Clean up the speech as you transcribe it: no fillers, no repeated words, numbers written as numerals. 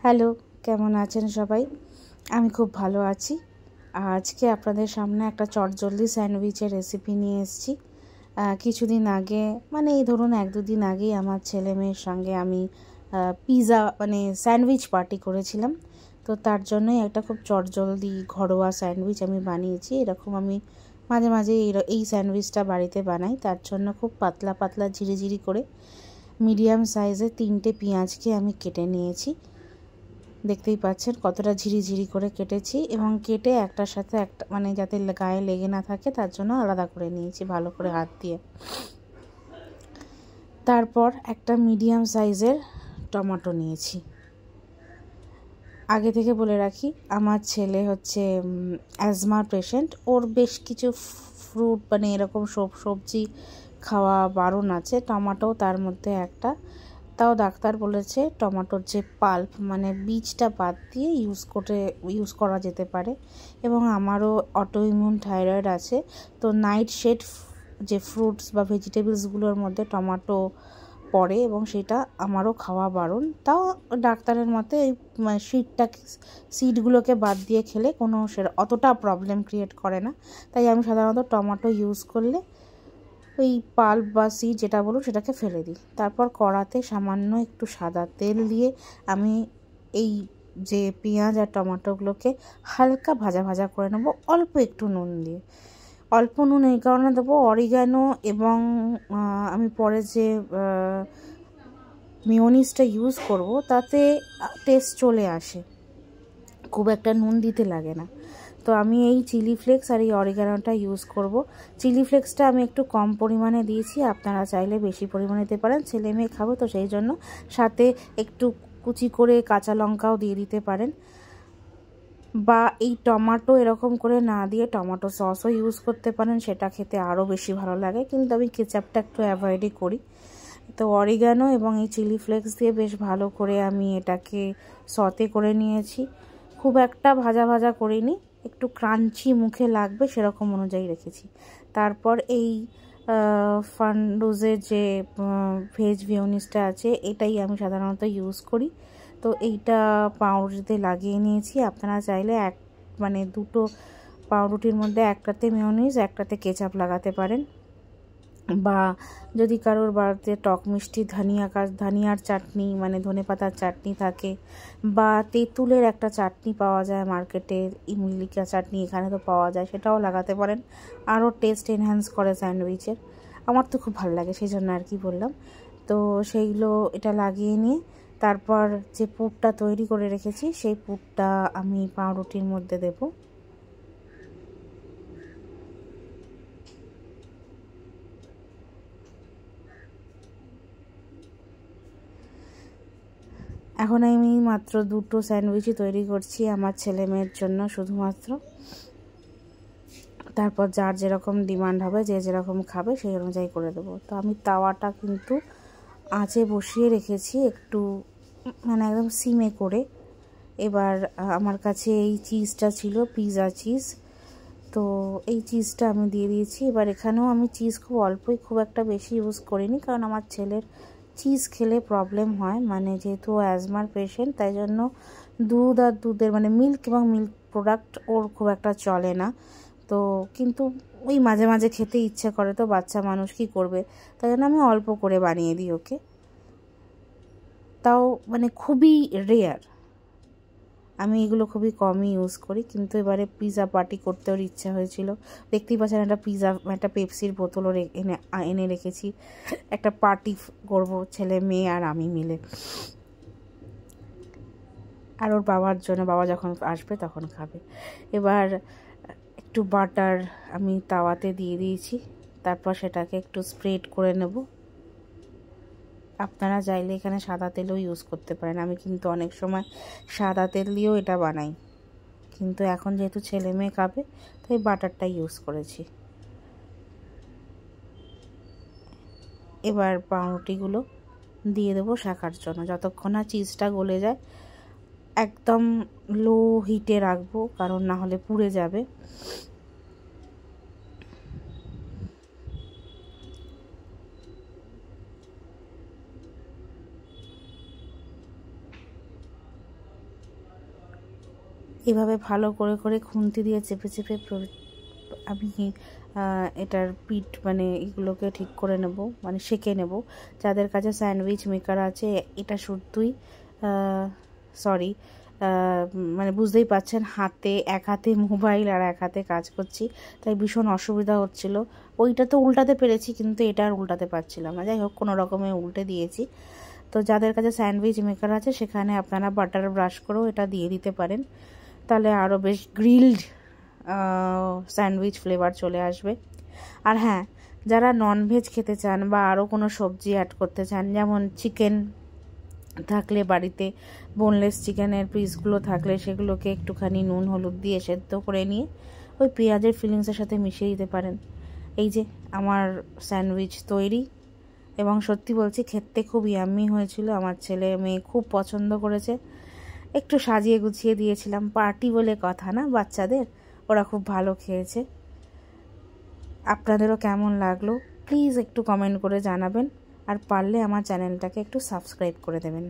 Hello, কেমন আছেন সবাই? আমি খুব ভালো আছি। আজকে আপনাদের সামনে একটা চটজলদি স্যান্ডউইচের রেসিপি নিয়ে এসেছি। কিছুদিন আগে এই ধরুন 1-2 দিন আগেই আমার ছেলে মেয়ের সঙ্গে আমি পিৎজা স্যান্ডউইচ পার্টি করেছিলাম। তো তার জন্যই একটা খুব চটজলদি ঘরোয়া স্যান্ডউইচ আমি বানিয়েছি। এরকম আমি মাঝে মাঝে এই স্যান্ডউইচটা বাড়িতে বানাই। তার জন্য খুব পাতলা পাতলা ঝিরিঝিরি করে মিডিয়াম সাইজের 3টে পেঁয়াজকে আমি কেটে নিয়েছি। দেখতেই পাচ্ছেন কতটা ঝিরিঝিরি করে কেটেছি, এবং কেটে একটার সাথে একটা যাতে গায়ে লেগে না থাকে তার জন্য আলাদা করে নিয়েছি ভালো করে হাত দিয়ে। তারপর একটা মিডিয়াম সাইজের টমেটো নিয়েছি। আগে থেকে বলে রাখি, আমার ছেলে হচ্ছে অ্যাজমার পেশেন্ট। ওর বেশ কিছু ফ্রুট এরকম সবজি খাওয়া বারণ আছে, টমেটোও তার মধ্যে একটা। তাও ডাক্তার বলেছে টমেটোর যে পাল্প বীজটা বাদ দিয়ে ইউজ করা যেতে পারে। এবং আমারও অটোইমিউন থাইরয়েড আছে, তো নাইট শেড যে ফ্রুটস বা ভেজিটেবলসগুলোর মধ্যে টমেটো পড়ে এবং সেটা আমারও খাওয়া বারণ। তাও ডাক্তারের মতে এই সিডগুলোকে বাদ দিয়ে খেলে অতটা প্রবলেম ক্রিয়েট করে না। তাই আমি সাধারণত টমেটো ইউজ করলে ওই পাল্প বা সিড যেটা বলুন সেটাকে ফেলে দিই। তারপর কড়াতে সামান্য একটু সাদা তেল দিয়ে আমি এই যে পেঁয়াজ আর টমেটোগুলোকে হালকা ভাজা ভাজা করে নেব, অল্প একটু নুন দিয়ে। অল্প নুন এই কারণে দেবো, অরিগানো এবং আমি পরে যে মেয়োনিজটা ইউজ করব তাতে টেস্ট চলে আসে, খুব একটা নুন দিতে লাগে না। তো আমি এই চিলি ফ্লেক্স আর এই অরিগানোটা ইউজ করব। চিলি ফ্লেক্সটা আমি একটু কম পরিমাণে দিয়েছি, আপনারা চাইলে বেশি পরিমাণে দিতে পারেন, ছেলে মেয়ে খাবে তো সেই জন্য। সাথে একটু কুচি করে কাঁচা লঙ্কাও দিয়ে দিতে পারেন, বা এই টমেটো এরকম করে না দিয়ে টমেটো সসও ইউজ করতে পারেন, সেটা খেতে আরও বেশি ভালো লাগে, কিন্তু আমি কেচাপটা একটু অ্যাভয়েডই করি। তো অরিগানো এবং এই চিলি ফ্লেক্স দিয়ে বেশ ভালো করে আমি এটাকে সতে করে নিয়েছি। খুব একটা ভাজা ভাজা করিনি, একটু ক্রাঞ্চি মুখে লাগবে সেরকম অনুযায়ী রেখেছি। তারপর এই ফান্ডুজের যে ভেজ মেয়োনিজটা আছে এটাই আমি সাধারণত ইউজ করি। তো এইটা পাউরুটিতে লাগিয়ে নিয়েছি। আপনারা চাইলে দুটো পাউরুটির মধ্যে একটাতে মেয়োনিজ একটাতে কেচাপ লাগাতে পারেন, বা যদি কারোর বাড়িতে টক মিষ্টি ধনিয়ার চাটনি ধনেপাতার চাটনি থাকে, বা তেঁতুলের একটা চাটনি পাওয়া যায় মার্কেটে, ইমলিকা চাটনি এখানে তো পাওয়া যায়, সেটাও লাগাতে পারেন, আরও টেস্ট এনহ্যান্স করে স্যান্ডউইচের। আমার তো খুব ভালো লাগে সেই জন্য আর কি বললাম। তো সেইগুলো এটা লাগিয়ে নিয়ে তারপর যে পুরটা তৈরি করে রেখেছি সেই পুরটা আমি পাউরুটির মধ্যে দেবো। এখন আমি মাত্র 2টো স্যান্ডউইচই তৈরি করছি আমার ছেলে মেয়ের জন্য শুধুমাত্র। তারপর যার যেরকম ডিমান্ড হবে, যে যেরকম খাবে সেই অনুযায়ী করে দেবো। তো আমি তাওয়াটা কিন্তু আঁচে বসিয়ে রেখেছি একটু একদম সিমে করে। এবার আমার কাছে এই চিজটা ছিল, পিৎজা চিজ, তো এই চিজটা আমি দিয়ে দিয়েছি। এবার এখানেও আমি চিজ খুব অল্পই, খুব একটা বেশি ইউজ করিনি, কারণ আমার ছেলের চিজ খেলে প্রবলেম হয়, যেহেতু অ্যাজমার পেশেন্ট, তাই জন্য দুধ আর দুধের মিল্ক এবং মিল্ক প্রোডাক্ট ওর খুব একটা চলে না। তো কিন্তু ওই মাঝে মাঝে খেতে ইচ্ছে করে, তো বাচ্চা মানুষ কী করবে, তাই জন্য আমি অল্প করে বানিয়ে দিই ওকে। তাও খুবই রেয়ার, আমি এগুলো খুবই কমই ইউজ করি। কিন্তু এবারে পিৎজা পার্টি করতে ওর ইচ্ছা হয়েছিল। দেখতেই পাচ্ছেন একটা পেপসির বোতলও এনে রেখেছি, একটা পার্টি করব ছেলে মেয়ে আর আমি মিলে, আর ওর বাবার জন্য, বাবা যখন আসবে তখন খাবে। এবার একটু বাটার আমি তাওয়াতে দিয়ে দিয়েছি, তারপর সেটাকে একটু স্প্রেড করে নেব। আপনারা চাইলে এখানে সাদা তেলও ইউজ করতে পারেন, আমি কিন্তু অনেক সময় সাদা তেল দিয়েও এটা বানাই, কিন্তু এখন যেহেতু ছেলে মেয়ে খাবে তাই বাটারটা ইউজ করেছি। এবার পাউরুটিগুলো দিয়ে দেবো শাকার জন্য, যতক্ষণ না চিজটা গলে যায়। একদম লো হিটে রাখবো, কারণ না হলে পুড়ে যাবে। এভাবে ভালো করে করে খুন্তি দিয়ে চেপে চেপে আমি এটার পিঠ মানে এগুলোকে ঠিক করে নেব, মানে সেঁকে নেব। যাদের কাছে স্যান্ডউইচ মেকার আছে, এটা শুধুই মানে বুঝতেই পারছেন, এক হাতে মোবাইল আর এক হাতে কাজ করছি, তাই ভীষণ অসুবিধা হচ্ছিল। ওইটা তো উল্টাতে পেরেছি, কিন্তু এটা আর উল্টাতে পারছিলাম না। যাই হোক, কোনো রকমে উল্টে দিয়েছি। তো যাদের কাছে স্যান্ডউইচ মেকার আছে, সেখানে আপনারা বাটার ব্রাশ করেও এটা দিয়ে দিতে পারেন, তাহলে আরও বেশ গ্রিলড স্যান্ডউইচ ফ্লেভার চলে আসবে। আর হ্যাঁ, যারা ননভেজ খেতে চান বা আরও কোনো সবজি অ্যাড করতে চান, যেমন চিকেন থাকলে বাড়িতে বোনলেস চিকেনের পিসগুলো থাকলে সেগুলোকে একটুখানি নুন হলুদ দিয়ে সেদ্ধ করে নিয়ে ওই পেঁয়াজের ফিলিংসের সাথে মিশিয়ে দিতে পারেন। এই যে আমার স্যান্ডউইচ তৈরি, এবং সত্যি বলছি খেতে খুব ইয়াম্মি হয়েছিল। আমার ছেলে মেয়ে খুব পছন্দ করেছে। একটু সাজিয়ে গুছিয়ে দিয়েছিলাম, পার্টি বলে কথা না বাচ্চাদের, ওরা খুব ভালো খেয়েছে। আপনাদেরও কেমন লাগলো প্লিজ একটু কমেন্ট করে জানাবেন, আর পারলে আমার চ্যানেলটাকে একটু সাবস্ক্রাইব করে দেবেন।